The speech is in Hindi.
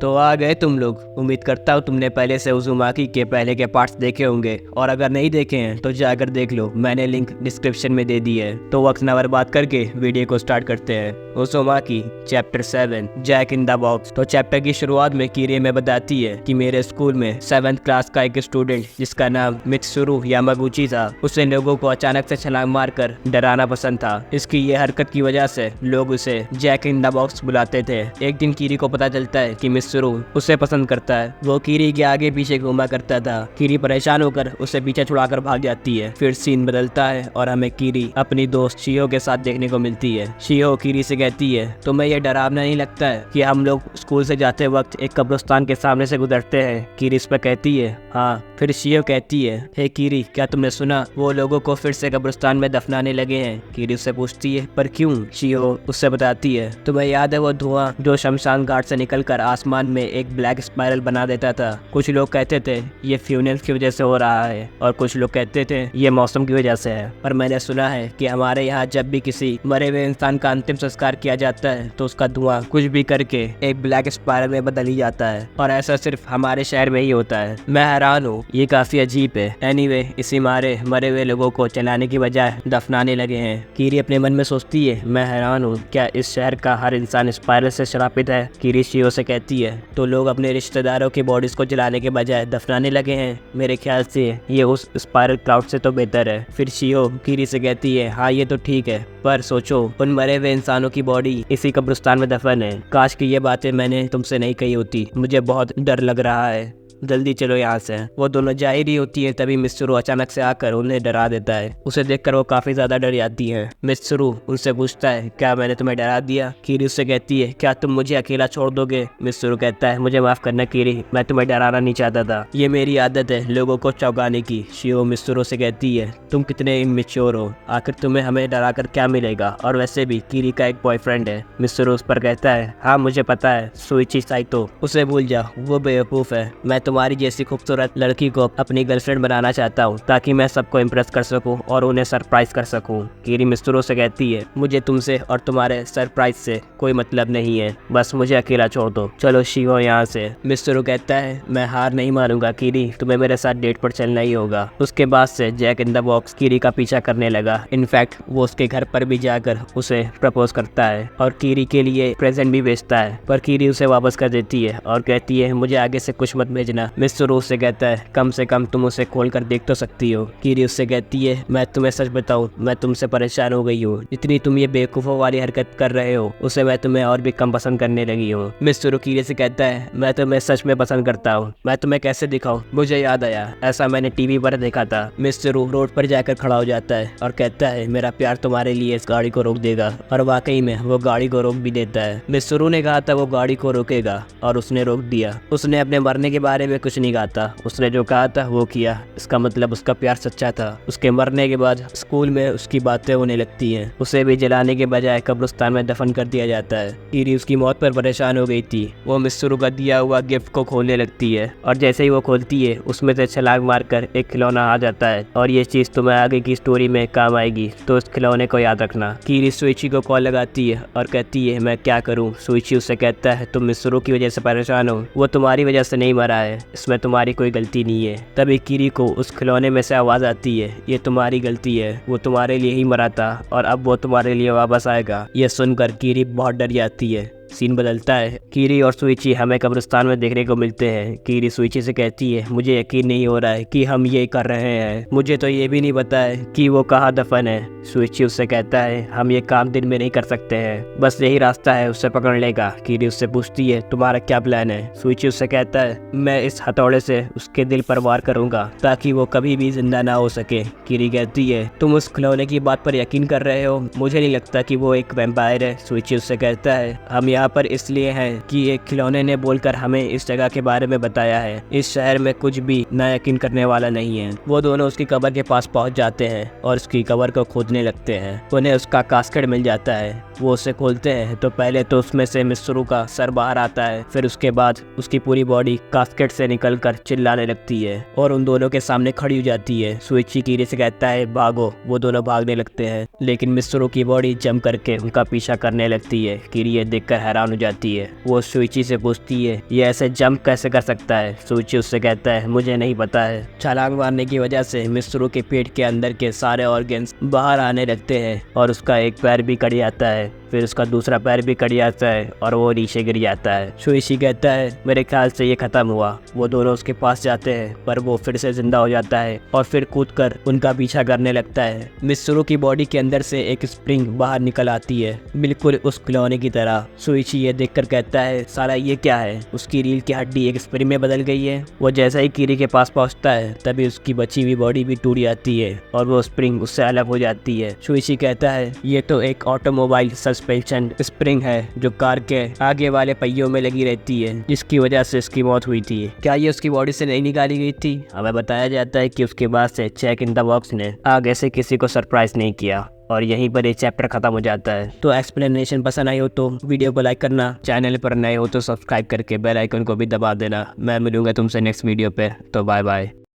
तो आ गए तुम लोग। उम्मीद करता हूँ तुमने पहले से उज़ुमाकी के पहले के पार्ट्स देखे होंगे, और अगर नहीं देखे हैं तो जाकर देख लो, मैंने लिंक डिस्क्रिप्शन में दे दी है। तो वक्त ना बर्बाद करके वीडियो को स्टार्ट करते हैं। Uzumaki chapter 7 jack in the box. तो चैप्टर की शुरुआत में कीरी में बताती है कि मेरे स्कूल में 7th क्लास का एक स्टूडेंट जिसका नाम मित्सुरु यामागुची था, उसे लोगों को अचानक से छलांग मारकर डराना पसंद था। इसकी ये हरकत की वजह से लोग उसे जैक इन द बॉक्स बुलाते थे। एक दिन कीरी को पता चलता है कि मित्सुरु उसे पसंद करता है। वो कीरी के आगे पीछे घूमा करता था। कीरी परेशान होकर उसे पीछे छुड़ाकर भाग जाती है। फिर सीन बदलता है और हमें कीरी अपनी दोस्त शिहो के साथ देखने को मिलती है। शिहो कीरी से कहती है, तुम्हें यह डरावना नहीं लगता है कि हम लोग स्कूल से जाते वक्त एक कब्रिस्तान के सामने से गुजरते हैं? कीरी इस पर कहती है, हाँ। फिर शिहो कहती है, हे कीरी, क्या तुमने सुना वो लोगों को फिर से कब्रिस्तान में दफनाने लगे हैं? कीरी उससे पूछती है, पर क्यों? शिहो उससे बताती है, तुम्हें याद है वो धुआं जो शमशान घाट से निकलकर आसमान में एक ब्लैक स्पाइरल बना देता था? कुछ लोग कहते थे ये फ्यूनल की वजह से हो रहा है, और कुछ लोग कहते थे ये मौसम की वजह से है। पर मैंने सुना है कि हमारे यहाँ जब भी किसी मरे हुए इंसान का अंतिम संस्कार किया जाता है तो उसका धुआं कुछ भी करके एक ब्लैक स्पाइरल में बदल ही जाता है, और ऐसा सिर्फ हमारे शहर में ही होता है। मैं हैरान हूँ, ये काफी अजीब है। एनीवे, इसी मारे मरे हुए लोगों को चलाने की बजाय दफनाने लगे हैं। कीरी अपने मन में सोचती है, मैं हैरान हूँ, क्या इस शहर का हर इंसान स्पाइरल से श्रापित है? कीरी शिहो से कहती है, तो लोग अपने रिश्तेदारों की बॉडीज को जलाने के बजाय दफनाने लगे हैं। मेरे ख्याल से ये उस स्पाइरल क्लाउड से तो बेहतर है। फिर शिहो कीरी से कहती है, हाँ ये तो ठीक है, पर सोचो उन मरे हुए इंसानों की बॉडी इसी कब्रिस्तान में दफन है। काश कि ये बातें मैंने तुमसे नहीं कही होती। मुझे बहुत डर लग रहा है, जल्दी चलो यहाँ से। वो दोनों जा ही रही होती है, तभी मित्सुरु अचानक से आकर उन्हें डरा देता है। उसे देखकर वो काफी ज्यादा डर जाती है। मित्सुरु उनसे पूछता है, क्या मैंने तुम्हें डरा दिया? कीरी उससे कहती है, क्या तुम मुझे अकेला छोड़ दोगे? मित्सुरु कहता है, मुझे माफ करना कीरी, मैं तुम्हें डराना नहीं चाहता था, ये मेरी आदत है लोगों को चौंकाने की। शिहो मित्सुरु से कहती है, तुम कितने इमेच्योर हो, आखिर तुम्हें हमें डरा कर क्या मिलेगा? और वैसे भी कीरी का एक बॉयफ्रेंड है। मित्सुरु उस पर कहता है, हाँ मुझे पता है, सुइची साइतो, उसे भूल जा, वो बेवकूफ है। मैं तुम्हारी जैसी खूबसूरत लड़की को अपनी गर्लफ्रेंड बनाना चाहता हूँ ताकि मैं सबको इम्प्रेस कर सकूँ और उन्हें सरप्राइज कर सकूँ। कीरी मित्सुरु से कहती है, मुझे तुमसे और तुम्हारे सरप्राइज से कोई मतलब नहीं है, बस मुझे अकेला छोड़ दो, चलो शिहो यहाँ से। मित्सुरु कहता है, मैं हार नहीं मानूंगा कीरी, तुम्हें मेरे साथ डेट पर चलना ही होगा। उसके बाद से जैक इन द बॉक्स कीरी का पीछा करने लगा। इनफैक्ट वो उसके घर पर भी जाकर उसे प्रपोज करता है और कीरी के लिए प्रेजेंट भी भेजता है, पर कीरी उसे वापस कर देती है और कहती है, मुझे आगे से कुछ मत भेजना। मित्सुरु उससे कहता है, कम से कम तुम उसे खोल कर देख तो सकती हो। कीरी उससे कहती है, मैं तुम्हें सच बताऊं, मैं तुमसे परेशान हो गई हूँ। जितनी तुम ये बेवकूफों वाली हरकत कर रहे हो उसे मैं तुम्हें और भी कम पसंद करने लगी हूँ। मित्सुरु कीरी से कहता है, मैं तुम्हें सच में पसंद करता हूँ, मैं तुम्हें कैसे दिखाऊं? मुझे याद आया, ऐसा मैंने टीवी पर देखा था। मित्सुरु रोड पर जाकर खड़ा हो जाता है और कहता है, मेरा प्यार तुम्हारे लिए इस गाड़ी को रोक देगा। और वाकई में वो गाड़ी को रोक भी देता है। मित्सुरु ने कहा था वो गाड़ी को रोकेगा और उसने रोक दिया। उसने अपने मरने के बारे में कुछ नहीं कहा था, उसने जो कहा था वो किया। इसका मतलब उसका प्यार सच्चा था। उसके मरने के बाद स्कूल में उसकी बातें होने लगती हैं। उसे भी जलाने के बजाय कब्रिस्तान में दफन कर दिया जाता है। कीरी उसकी मौत पर परेशान हो गई थी। वो मित्सुरु का दिया हुआ गिफ्ट को खोलने लगती है, और जैसे ही वो खोलती है उसमें से छलांग मारकर एक खिलौना आ जाता है, और ये चीज तुम्हें आगे की स्टोरी में काम आएगी, तो उस खिलौने को याद रखना। कीरी सुइची को कॉल लगाती है और कहती है, मैं क्या करूँ? सुइची उससे कहता है, तुम मित्सुरु की वजह से परेशान हो, वो तुम्हारी वजह से नहीं मरा है, इसमें तुम्हारी कोई गलती नहीं है। तभी कीरी को उस खिलौने में से आवाज आती है, ये तुम्हारी गलती है, वो तुम्हारे लिए ही मरा था और अब वो तुम्हारे लिए वापस आएगा। ये सुनकर कीरी बहुत डर जाती है। सीन बदलता है। कीरी और सुइची हमें कब्रिस्तान में देखने को मिलते हैं। कीरी सुइची से कहती है, मुझे यकीन नहीं हो रहा है कि हम ये कर रहे हैं, मुझे तो ये भी नहीं पता है कि वो कहाँ दफन है। सुइची उससे कहता है, हम ये काम दिन में नहीं कर सकते हैं, बस यही रास्ता है उसे पकड़ने का। कीरी उससे पूछती है, तुम्हारा क्या प्लान है? सुइची उससे कहता है, मैं इस हथौड़े से उसके दिल पर वार करूंगा ताकि वो कभी भी जिंदा ना हो सके। कीरी कहती है, तुम उस खिलौने की बात पर यकीन कर रहे हो? मुझे नहीं लगता कि वो एक वैम्पायर है। सुइची उससे कहता है, हम यहाँ पर इसलिए हैं कि एक खिलौने ने बोलकर हमें इस जगह के बारे में बताया है। इस शहर में कुछ भी ना यकीन करने वाला नहीं है। वो दोनों उसकी कब्र के पास पहुंच जाते हैं और उसकी कब्र को खोदने लगते हैं। उन्हें उसका कास्केट मिल जाता है। वो उसे खोलते हैं तो पहले तो उसमें से मिस्रू का सर बाहर आता है, फिर उसके बाद उसकी पूरी बॉडी कास्केट से निकलकर चिल्लाने लगती है और उन दोनों के सामने खड़ी हो जाती है। सुइची कीरी से कहता है भागो। वो दोनों भागने लगते हैं, लेकिन मिस्रू की बॉडी जंप करके उनका पीछा करने लगती है। कीरी ये देखकर हैरान हो जाती है। वो सुइची से पूछती है ये ऐसे जंप कैसे कर सकता है। सुइची उससे कहता है मुझे नहीं पता है। छलांग मारने की वजह से मिस्रू के पेट के अंदर के सारे ऑर्गन्स बाहर आने लगते हैं और उसका एक पैर भी कट जाता है, फिर उसका दूसरा पैर भी कट जाता है और वो नीचे गिर जाता है। शुइशी कहता है मेरे ख्याल से ये खत्म हुआ। वो दोनों उसके पास जाते हैं पर वो फिर से जिंदा हो जाता है और फिर कूदकर उनका पीछा करने लगता है। मिस्रू की बॉडी के अंदर से एक स्प्रिंग बाहर निकल आती है, बिल्कुल उस खिलौने की तरह। शुइशी ये देखकर कहता है साला ये क्या है। उसकी रीढ़ की हड्डी एक स्प्रिंग में बदल गई है। वो जैसा ही कीरी के पास पहुंचता है तभी उसकी बची हुई बॉडी भी टूट जाती है और वो स्प्रिंग उससे अलग हो जाती है। शुइशी कहता है ये तो एक ऑटोमोबाइल सस्पेंशन स्प्रिंग है जो कार के आगे वाले पहियों में लगी रहती है, जिसकी वजह से इसकी मौत हुई थी। क्या ये उसकी बॉडी से नहीं निकाली गई थी? हमें बताया जाता है कि उसके बाद से चेक इन द बॉक्स ने आगे से किसी को सरप्राइज नहीं किया और यहीं पर ये चैप्टर खत्म हो जाता है। तो एक्सप्लेनेशन पसंद आई हो तो वीडियो को लाइक करना, चैनल पर नए हो तो सब्सक्राइब करके बेल आइकन को भी दबा देना। मैं मिलूंगा तुमसे नेक्स्ट वीडियो पे, तो बाय बाय।